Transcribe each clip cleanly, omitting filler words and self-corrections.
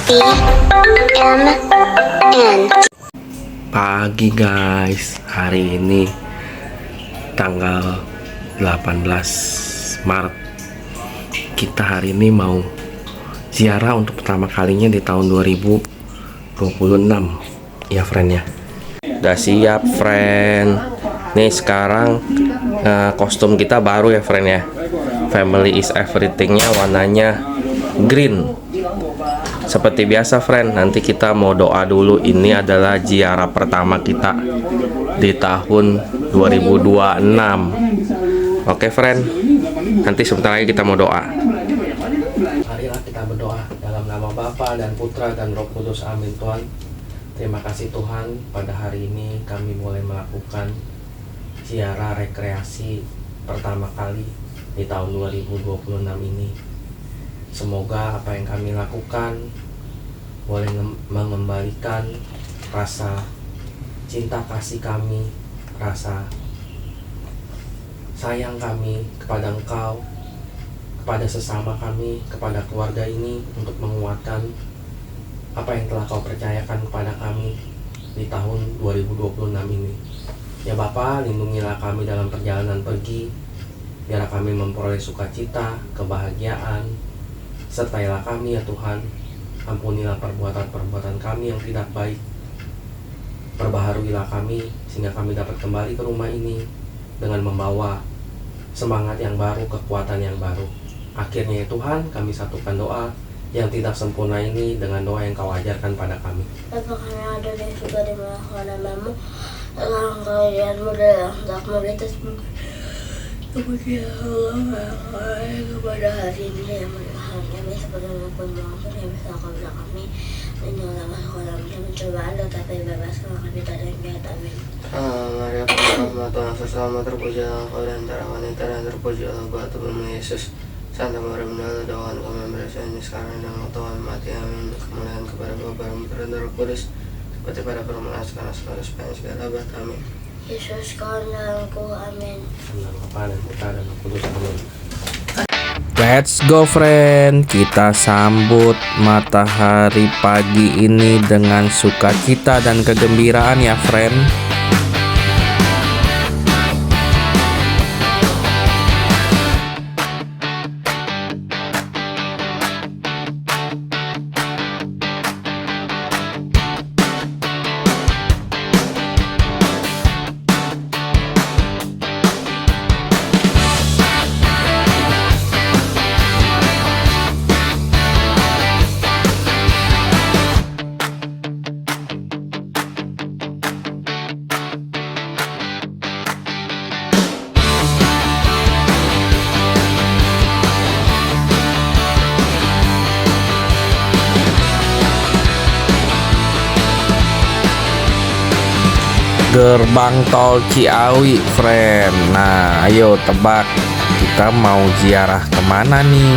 BMN. Pagi guys, hari ini tanggal 18 Maret. Kita hari ini mau ziarah untuk pertama kalinya di tahun 2026 ya friend ya. Udah siap friend. Nih sekarang kostum kita baru ya friend ya. Family is everythingnya warnanya green. Seperti biasa friend, nanti kita mau doa dulu. Ini adalah ziarah pertama kita di tahun 2026. Oke friend, nanti sebentar lagi kita mau doa. Marilah kita berdoa dalam nama Bapa dan Putra dan Roh Kudus. Amin. Tuhan, terima kasih Tuhan, pada hari ini kami boleh melakukan ziarah rekreasi pertama kali di tahun 2026 ini. Semoga apa yang kami lakukan boleh mengembalikan rasa cinta kasih kami, rasa sayang kami kepada Engkau, kepada sesama kami, kepada keluarga ini, untuk menguatkan apa yang telah Kau percayakan kepada kami di tahun 2026 ini. Ya Bapa, lindungilah kami dalam perjalanan pergi, biar kami memperoleh sukacita, kebahagiaan. Sertailah kami ya Tuhan, ampunilah perbuatan-perbuatan kami yang tidak baik. Perbaharuilah kami sehingga kami dapat kembali ke rumah ini dengan membawa semangat yang baru, kekuatan yang baru. Akhirnya ya Tuhan, kami satukan doa yang tidak sempurna ini dengan doa yang Kau ajarkan pada kami. Bapa kami yang ada di surga, dimulihkan namamu, dalam kerajaanmu dan hendak-Mu di atas bumi. Kemudian Allah kepada hari ini yang menahan kami seperti maupun yang bisa kami kami, dan janganlah masuk dalam pencobaan, tetapi bebaskanlah kami dari yang jahat. Amin. Maria penuh rahmat, Tuhan bersamamu, terpujilah Engkau di antara wanita dan terpujilah buah tubuhmu Yesus. Santa Maria Bunda, doakan kami berdosa ini sekarang dan waktu kami mati. Amin. Kemuliaan kepada Bapa dan Putra dan Roh Kudus, seperti pada permulaan sekarang sepanjang segala abad. Amin. Yesus kau dalamku. Amin. Dalam Bapa dan Putra dan Roh Kudus. Amin. Let's go friend, kita sambut matahari pagi ini dengan sukacita dan kegembiraan ya friend. Gerbang tol Ciawi friend. Nah ayo tebak, kita mau ziarah kemana nih?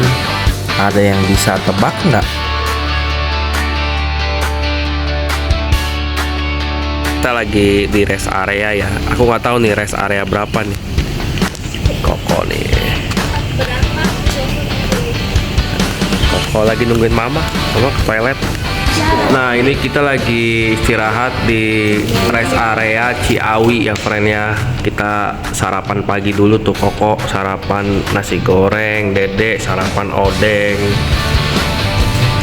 Ada yang bisa tebak nggak? Kita lagi di rest area ya. Aku nggak tahu nih rest area berapa nih. Koko nih. Koko lagi nungguin mama ke toilet. Nah ini kita lagi istirahat di rest area Ciawi ya friend ya. Kita sarapan pagi dulu tuh, Koko sarapan nasi goreng, Dede sarapan odeng.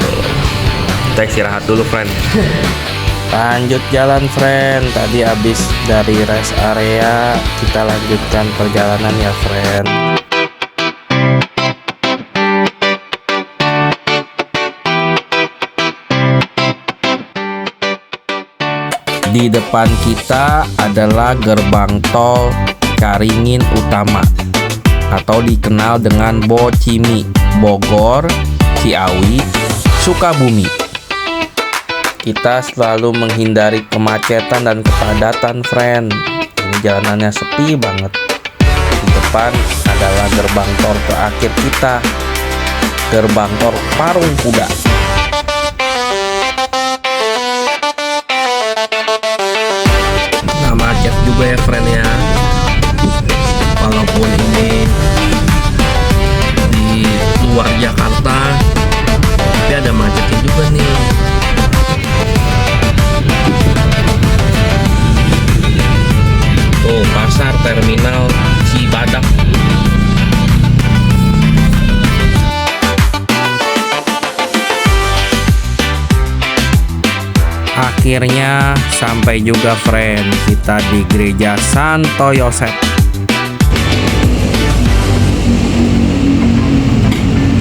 Tuh. Kita istirahat dulu friend. Lanjut jalan friend. Tadi habis dari rest area, kita lanjutkan perjalanan ya friend. Di depan kita adalah gerbang tol Caringin Utama atau dikenal dengan Bocimi, Bogor, Ciawi, Sukabumi. Kita selalu menghindari kemacetan dan kepadatan friend. Ini jalanannya sepi banget. Di depan adalah gerbang tol terakhir kita, gerbang tol Parung Kuda. Macet juga ya friend ya, walaupun ini di luar Jakarta tapi ada macetnya juga nih. Akhirnya sampai juga friend, kita di gereja Santo Yosef.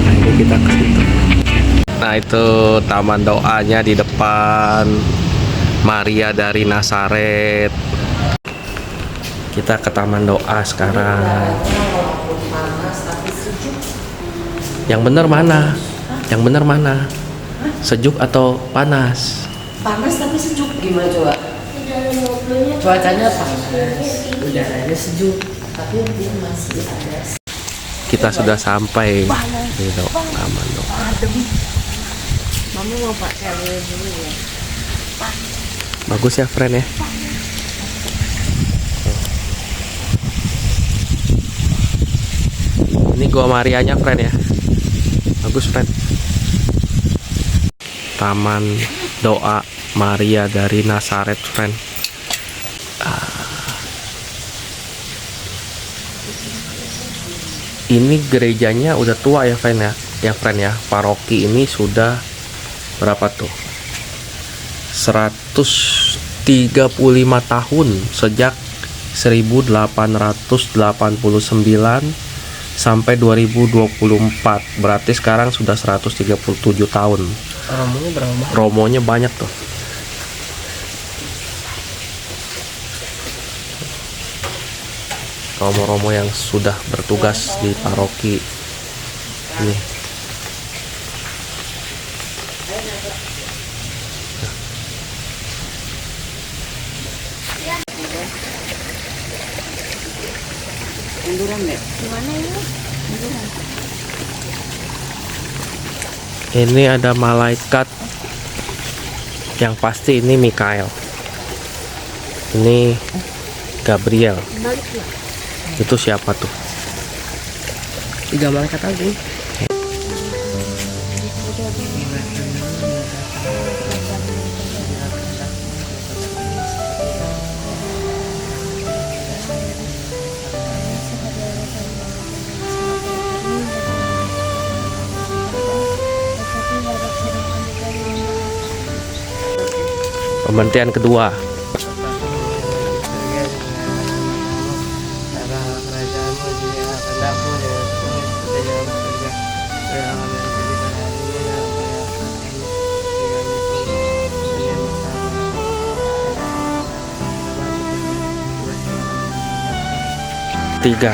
Nah, ini kita ke situ. Nah, itu taman doanya di depan Maria dari Nazaret. Kita ke taman doa sekarang. Yang bener mana? Yang bener mana? Sejuk atau panas? Panas tapi sejuk, gimana coba? Cuacanya panas, udaranya sejuk, tapi dia masih ada. Kita sudah sampai di taman doa. Mama mau pakai dulu ya. Bagus ya friend ya. Ini gua Marianya friend ya. Bagus friend. Taman doa Maria dari Nazaret friend. Ini gerejanya udah tua ya friend ya. Ya friend ya. Paroki ini sudah berapa tuh? 135 tahun sejak 1889 sampai 2024. Berarti sekarang sudah 137 tahun. Romonya berapa? Romonya banyak tuh. Romo-romo yang sudah bertugas di paroki ini. Ini ada malaikat, yang pasti ini Mikael, ini Gabriel. Itu siapa tuh? 3 malaikat agung. Pembentian kedua. Tiga.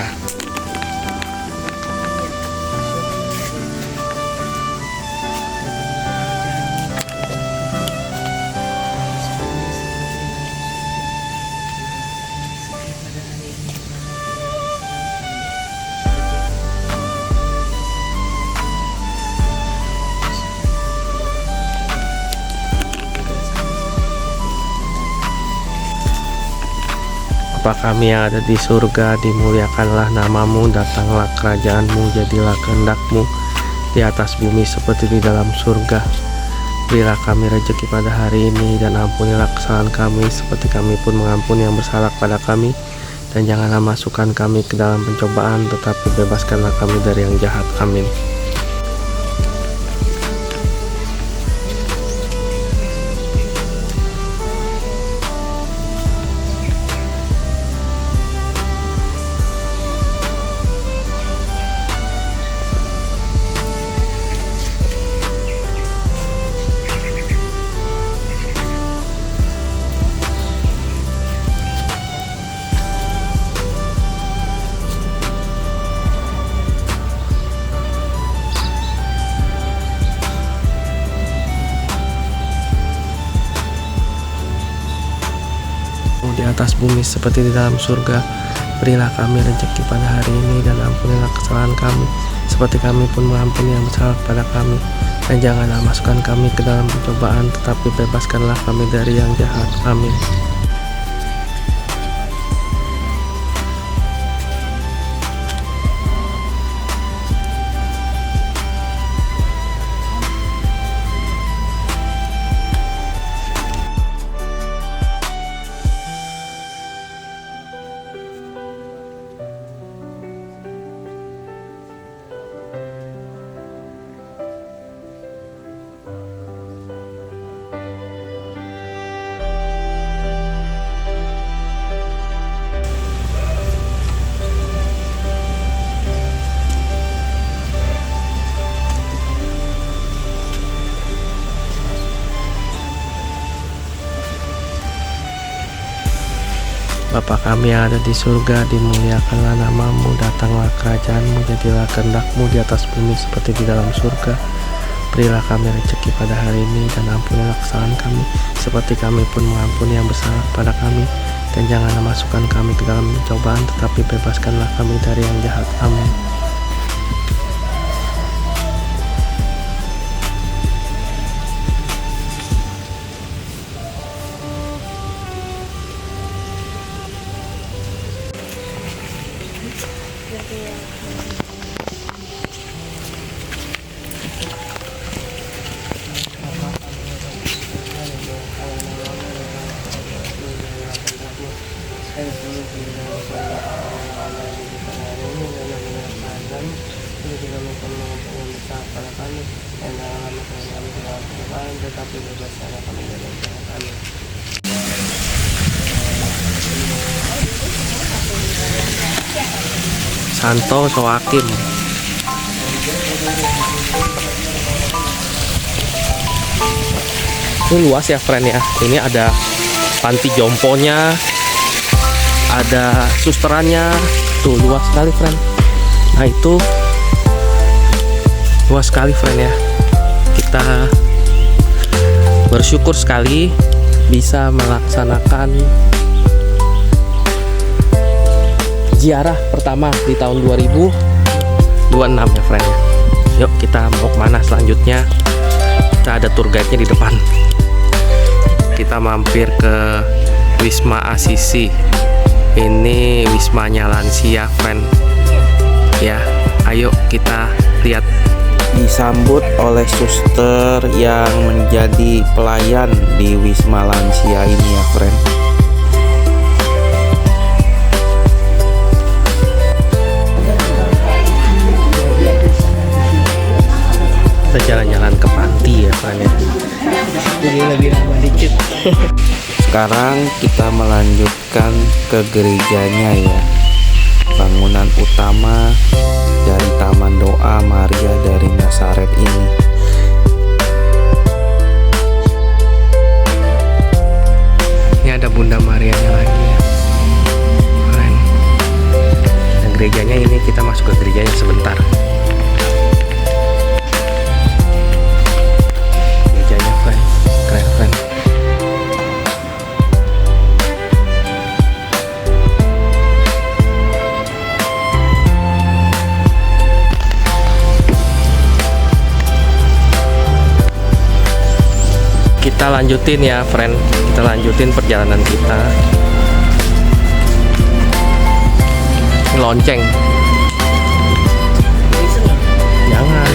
Bapa kami yang ada di surga, dimuliakanlah namamu, datanglah kerajaanmu, jadilah kehendak-mu di atas bumi seperti di dalam surga. Berilah kami rezeki pada hari ini, dan ampunilah kesalahan kami seperti kami pun mengampuni yang bersalah kepada kami. Dan janganlah masukkan kami ke dalam pencobaan, tetapi bebaskanlah kami dari yang jahat. Amin. Di atas bumi seperti di dalam surga. Berilah kami rezeki pada hari ini, dan ampunilah kesalahan kami seperti kami pun mengampuni yang bersalah kepada kami. Dan janganlah masukkan kami ke dalam pencobaan, tetapi bebaskanlah kami dari yang jahat. Amin. Bapa kami yang ada di surga, dimuliakanlah namamu, datanglah kerajaanmu, jadilah kehendakmu di atas bumi seperti di dalam surga. Berilah kami rezeki pada hari ini, dan ampunilah kesalahan kami, seperti kami pun mengampuni yang bersalah kepada kami. Dan janganlah masukkan kami ke dalam pencobaan, tetapi bebaskanlah kami dari yang jahat. Amin. Tetapi bebaskanlah kami dari yang jahat. Amin. Santo Soakim. Ini luas ya friend ya. Ini ada panti jomponya, ada susterannya. Tuh luas sekali friend. Nah itu luas sekali friend ya. Kita bersyukur sekali bisa melaksanakan ziarah pertama di tahun 2026 ya friend ya. Yuk kita mau kemana selanjutnya? Kita ada tour guide-nya di depan. Kita mampir ke Wisma Asisi. Ini wismanya lansia friend. Ya, ayo kita lihat. Disambut oleh suster yang menjadi pelayan di Wisma Lansia ini ya friend. Kita jalan-jalan ke panti ya friend ya. Jadi lebih lama dikit. Sekarang kita melanjutkan ke gerejanya ya. Bangunan utama dari Taman Doa Maria dari Nazaret ini. Ini ada Bunda Marianya lagi ya. Keren. Dan gerejanya ini kita masuk ke gerejanya sebentar. Gerejanya friend. Keren friend. Kita lanjutin ya friend, kita lanjutin perjalanan kita. Lonceng jangan.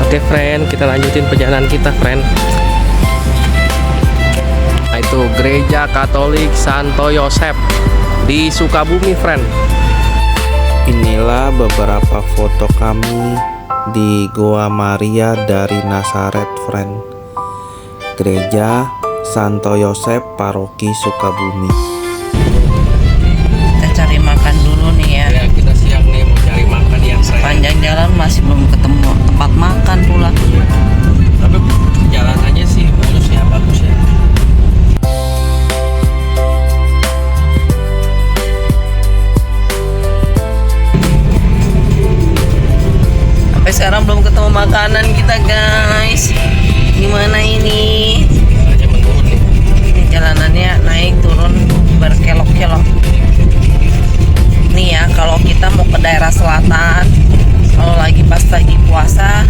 Oke friend, kita lanjutin perjalanan kita friend. Nah, itu Gereja Katolik Santo Yosep di Sukabumi friend. Inilah beberapa foto kami di Goa Maria dari Nazaret friend. Gereja Santo Yosep Paroki Sukabumi. Kita cari makan dulu nih ya. Ya kita siap nih mau cari makan yang Panjang jalan masih belum ketemu tempat makan pula. Tapi jalanannya sih mulus ya, bagus ya. Sampai sekarang belum ketemu makanan kita guys. Gimana ini? Jalannya menurun nih. Ini jalanannya naik turun berkelok-kelok. Nih ya, kalau kita mau ke daerah selatan, kalau lagi pas lagi puasa,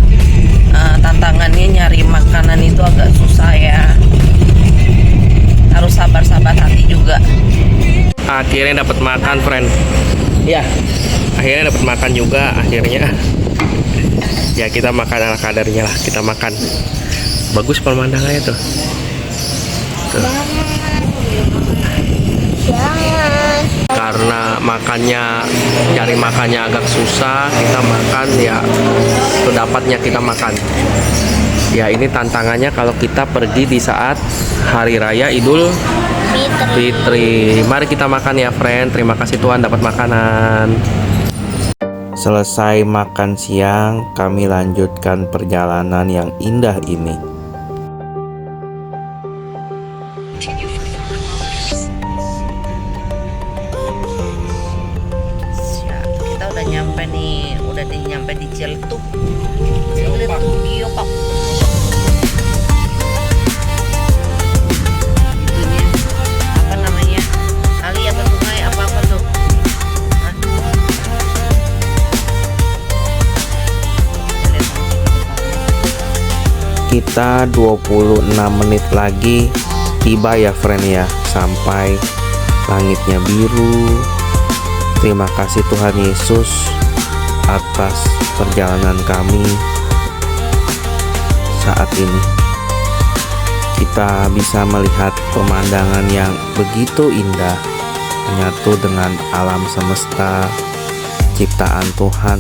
tantangannya nyari makanan itu agak susah ya. Harus sabar-sabar hati juga. Akhirnya dapat makan friend. Ya, akhirnya dapat makan juga akhirnya. Ya kita makan ala kadarnya lah, kita makan. Bagus pemandangannya tuh. Tuh. Karena cari makannya agak susah, kita makan ya sedapatnya kita makan. Ya ini tantangannya kalau kita pergi di saat Hari Raya Idul Fitri. Mari kita makan ya friend. Terima kasih Tuhan dapat makanan. Selesai makan siang, kami lanjutkan perjalanan yang indah ini. kita 26 menit lagi tiba ya friend ya, sampai langitnya biru. Terima kasih Tuhan Yesus atas perjalanan kami saat ini. Kita bisa melihat pemandangan yang begitu indah, menyatu dengan alam semesta, ciptaan Tuhan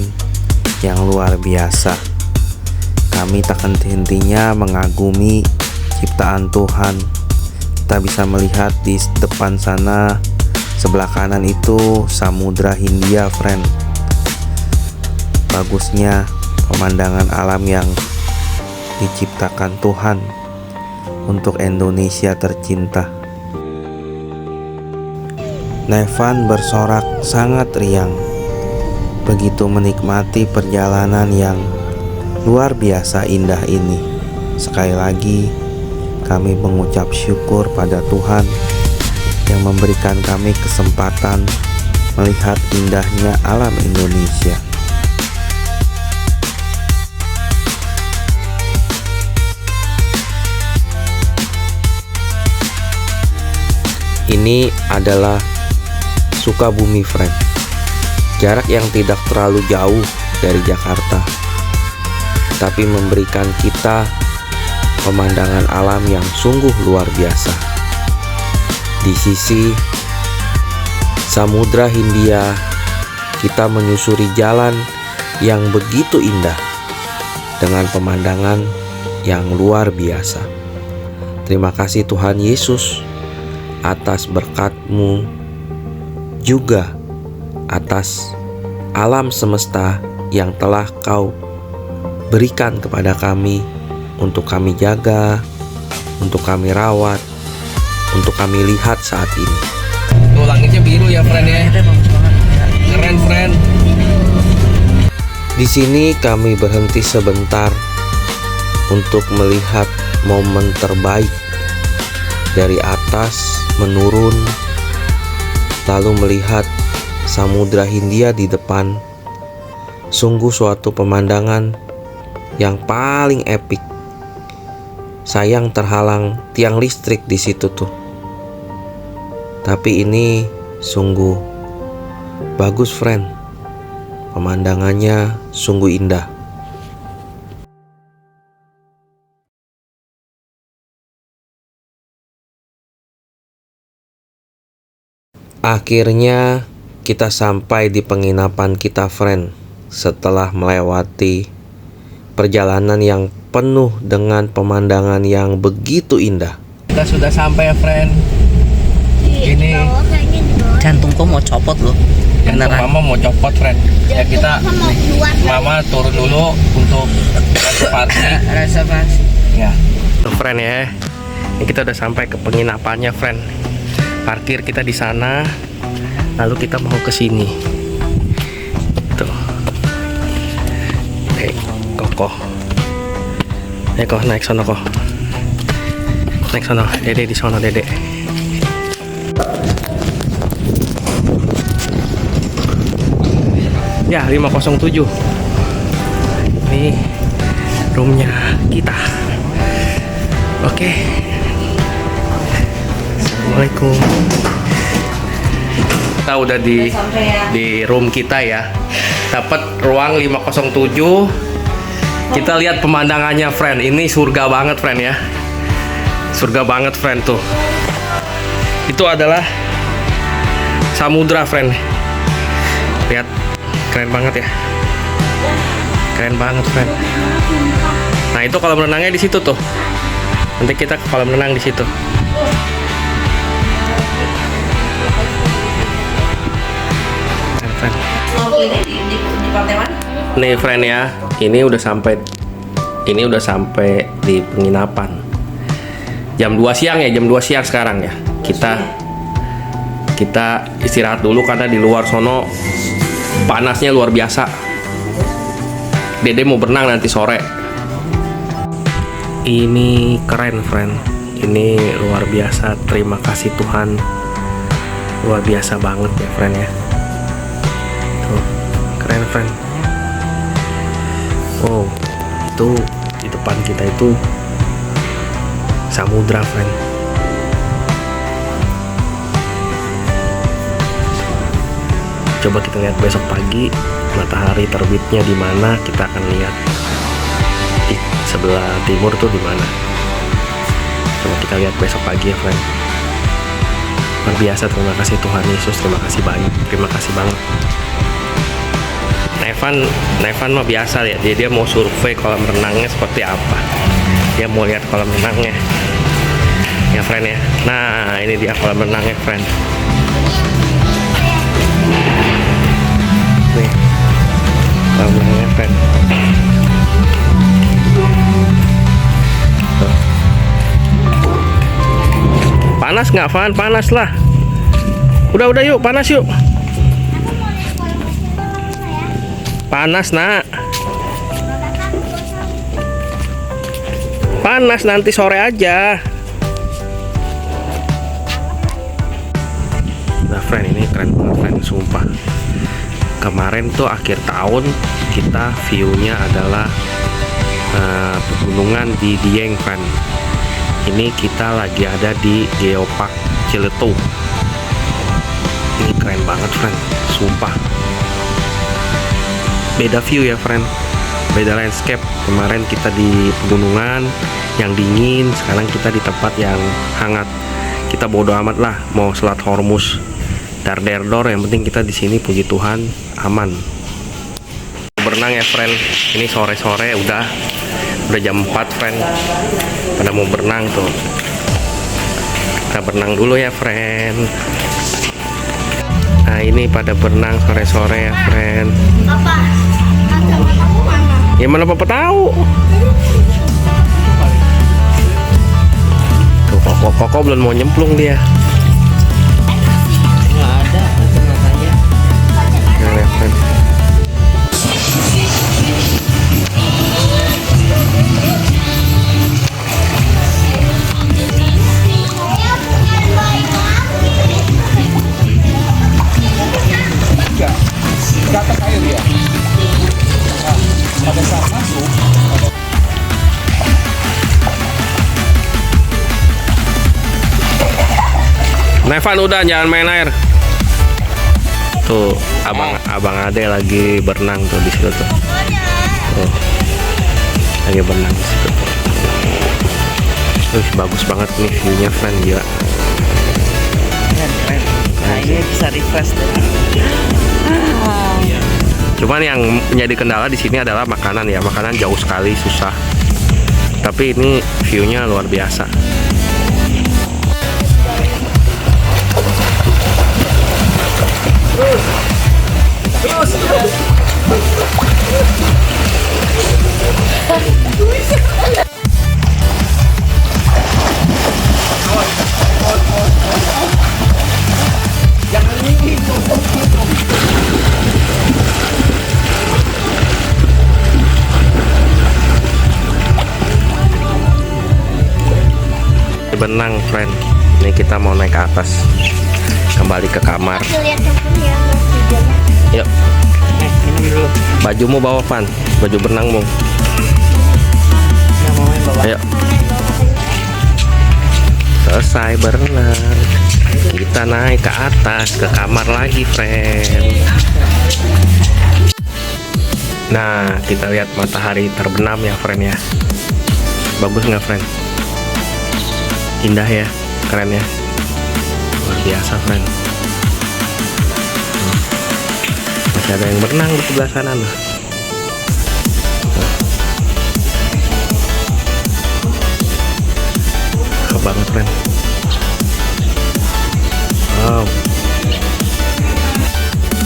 yang luar biasa. Kami tak henti-hentinya mengagumi ciptaan Tuhan. Kita bisa melihat di depan sana, sebelah kanan itu Samudra Hindia, friend. Bagusnya pemandangan alam yang diciptakan Tuhan untuk Indonesia tercinta. Nevan bersorak sangat riang, begitu menikmati perjalanan yang luar biasa indah ini. Sekali lagi kami mengucap syukur pada Tuhan yang memberikan kami kesempatan melihat indahnya alam Indonesia. Ini adalah Sukabumi, friend. Jarak yang tidak terlalu jauh dari Jakarta, tapi memberikan kita pemandangan alam yang sungguh luar biasa. Di sisi Samudra Hindia, kita menyusuri jalan yang begitu indah dengan pemandangan yang luar biasa. Terima kasih Tuhan Yesus atas berkat-Mu, juga atas alam semesta yang telah Kau berikan kepada kami untuk kami jaga, untuk kami rawat, untuk kami lihat saat ini. Tuh langitnya biru ya friend ya. Keren friend. Di sini kami berhenti sebentar untuk melihat momen terbaik dari atas menurun, lalu melihat Samudra Hindia di depan. Sungguh suatu pemandangan yang paling epik. Sayang terhalang tiang listrik di situ tuh. Tapi ini sungguh bagus, friend. Pemandangannya sungguh indah. Akhirnya kita sampai di penginapan kita, friend. Setelah melewati perjalanan yang penuh dengan pemandangan yang begitu indah. Kita sudah sampai ya friend. Ini Jantungku mau copot loh. jantung Beneran. mama mau copot friend. Ya kita mama turun dulu untuk reservasi. Reservasi. Ya. Tuh friend ya. Ini kita udah sampai ke penginapannya friend. Parkir kita di sana. Lalu kita mau ke sini. Tuh. Kokoh. Koh naik sono koh. Naik sono, Dede di sono Dede. Ya 507. Ini roomnya kita. Oke. Assalamualaikum. Kita udah di room kita ya. Dapat ruang 507. Kita lihat pemandangannya friend. Ini surga banget friend ya. Surga banget friend tuh. Itu adalah samudra friend. Lihat, keren banget ya. Keren banget friend. Nah itu kolam renangnya di situ tuh. Nanti kita ke kolam renang di situ. Keren, friend. Nih friend ya, ini udah sampai di penginapan. Jam 2 siang ya, jam 2 siang sekarang ya. Kita istirahat dulu karena di luar sono panasnya luar biasa. Dede mau berenang nanti sore. Ini keren friend. Ini luar biasa. Terima kasih Tuhan. Luar biasa banget ya friend ya. Tuh, keren friend. Oh, itu di depan kita itu samudra, friend. Coba kita lihat besok pagi matahari terbitnya di mana, kita akan lihat di sebelah timur tuh di mana. Coba kita lihat besok pagi ya, friend. Luar biasa, terima kasih Tuhan Yesus, terima kasih banyak, terima kasih banget. Nevan mah biasa ya, dia mau survei kolam renangnya seperti apa. Dia mau lihat kolam renangnya. Ya, friend ya. Nah, ini dia kolam renangnya, friend. Nih, kolam renangnya, friend. Tuh. Panas nggak, Van? Panas lah. Udah yuk, panas yuk. Panas, nak. Panas, nanti sore aja. Nah, friend, ini keren banget, friend, sumpah. Kemarin tuh akhir tahun kita view-nya adalah pegunungan di Dieng, friend. Ini kita lagi ada di Geopark Ciletuh. Ini keren banget, friend, sumpah. Beda view ya, friend, beda landscape. Kemarin kita di pegunungan yang dingin, sekarang kita di tempat yang hangat. Kita bodo amat lah mau Selat Hormuz, darderdor, yang penting kita di sini, puji Tuhan, aman. Berenang ya, friend. Ini sore-sore udah jam 4, friend. Pada mau berenang tuh. Kita berenang dulu ya, friend. Nah, ini pada berenang sore-sore ya, friend. Papa, kacamataku mana? Ya mana papa tahu. Tuh, koko belum mau nyemplung dia. Nggak ada kacamatanya. Nah, ya, friend. Ke atas air ya. Nah, pada saat masuk Nevan, udah jangan main air. Tuh, abang Ade lagi berenang tuh di situ tuh. Tuh. Lagi berenang di situ tuh. Bagus banget nih view-nya, friend, gila. Keren. Nah, ini bisa refresh deh. Cuman yang menjadi kendala di sini adalah makanan ya. Makanan jauh sekali, susah. Tapi ini view-nya luar biasa. Terus. Benang, friend. Ini kita mau naik ke atas, kembali ke kamar. Lihat temennya, videonya. Yuk, Minum dulu. bajumu bawa, Van, baju berenangmu. Nggak mau main bawa. Ayo. Selesai berenang, kita naik ke atas, ke kamar lagi, friend. Nah, kita lihat matahari terbenam ya, friend ya. Bagus nggak, friend? Indah ya, keren ya, luar biasa, friend. Masih ada yang berenang di sebelah sana loh. Cakep banget, friend. Wow.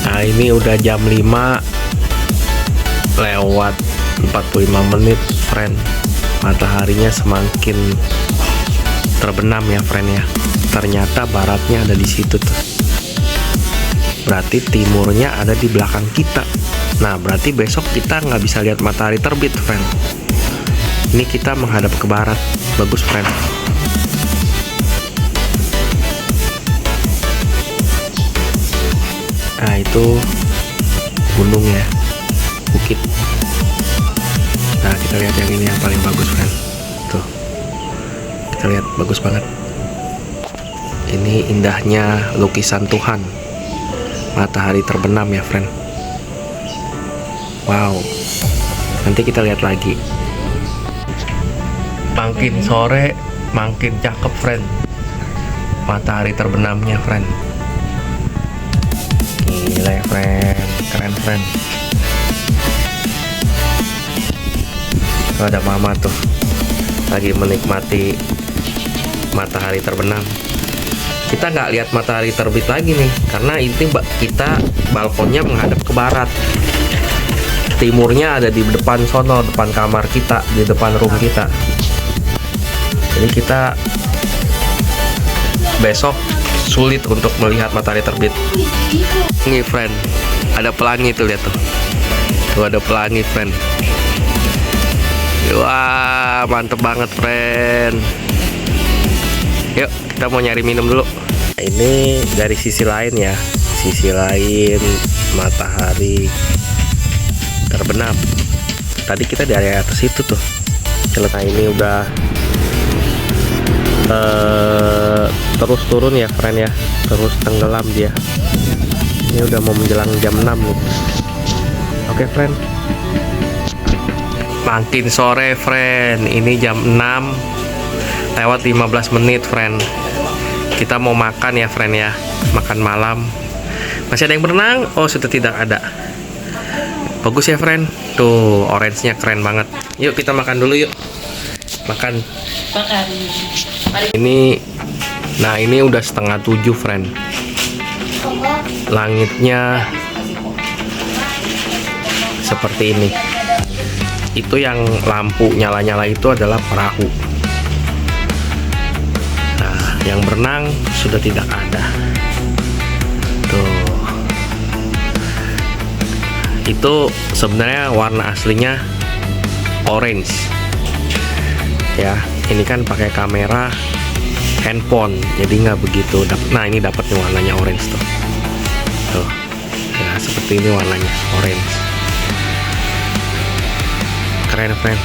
Nah, ini udah jam 5 lewat 45 menit, friend. Mataharinya semakin terbenam ya, friend ya. Ternyata baratnya ada di situ tuh. Berarti timurnya ada di belakang kita. Nah, berarti besok kita nggak bisa lihat matahari terbit, friend. Ini kita menghadap ke barat. Bagus, friend. Nah, itu gunung ya, bukit. Nah, kita lihat yang ini yang paling bagus, friend. Tuh, kita Kita lihat, bagus banget. Ini indahnya lukisan Tuhan. Matahari terbenam ya, friend. Wow. Nanti kita lihat lagi. Makin sore, makin cakep, friend. Matahari terbenamnya, friend. Gila ya, friend. Keren, friend. Tuh ada mama tuh, lagi menikmati matahari terbenam. Kita nggak lihat matahari terbit lagi nih, karena ini kita balkonnya menghadap ke barat. Timurnya ada di depan sono, depan kamar kita, di depan room kita. Jadi kita besok sulit untuk melihat matahari terbit. Ini friend, ada pelangi tuh, lihat tuh. Tuh ada pelangi, friend. Wah, mantep banget, friend. Yuk, kita mau nyari minum dulu. Ini dari sisi lain ya, sisi lain matahari terbenam. Tadi kita dari atas itu tuh. Nah, ini udah terus turun ya, friend ya. Terus tenggelam dia. Ini udah mau menjelang jam 6 nih. Oke, friend. Makin sore, friend. Ini jam 6 lewat 15 menit, friend. Kita mau makan ya, friend ya. Makan malam. Masih ada yang berenang? Oh, sudah tidak ada. Bagus ya, friend. Tuh, orange-nya keren banget. Yuk kita makan dulu yuk. Makan. Ini, nah ini udah setengah 7, friend. Langitnya seperti ini. Itu yang lampu nyala-nyala itu adalah perahu. Nah, yang berenang sudah tidak ada. Tuh. Itu sebenarnya warna aslinya orange. Ya, ini kan pakai kamera handphone, jadi nggak begitu. Nah, ini dapat nih warnanya orange tuh. Tuh. Ya, seperti ini warnanya orange. Keren, friend.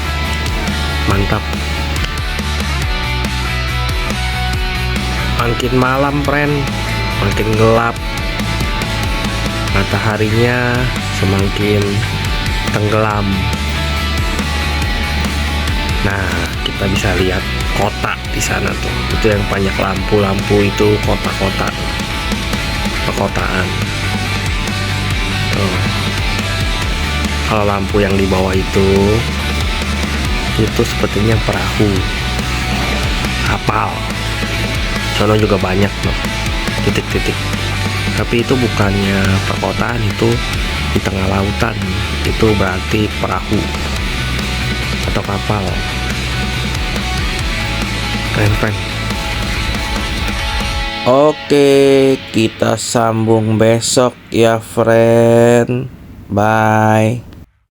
Mantap. Makin malam, friend, makin gelap. Mataharinya semakin tenggelam. Nah, kita bisa lihat kota di sana tuh. Itu yang banyak lampu-lampu itu kota-kota, perkotaan. Tuh. Kalau lampu yang di bawah itu sepertinya perahu, kapal. Sono juga banyak loh titik-titik. Tapi itu bukannya perkotaan, itu di tengah lautan. Itu berarti perahu atau kapal. Keren, friend. Oke, kita sambung besok ya, friend. Bye.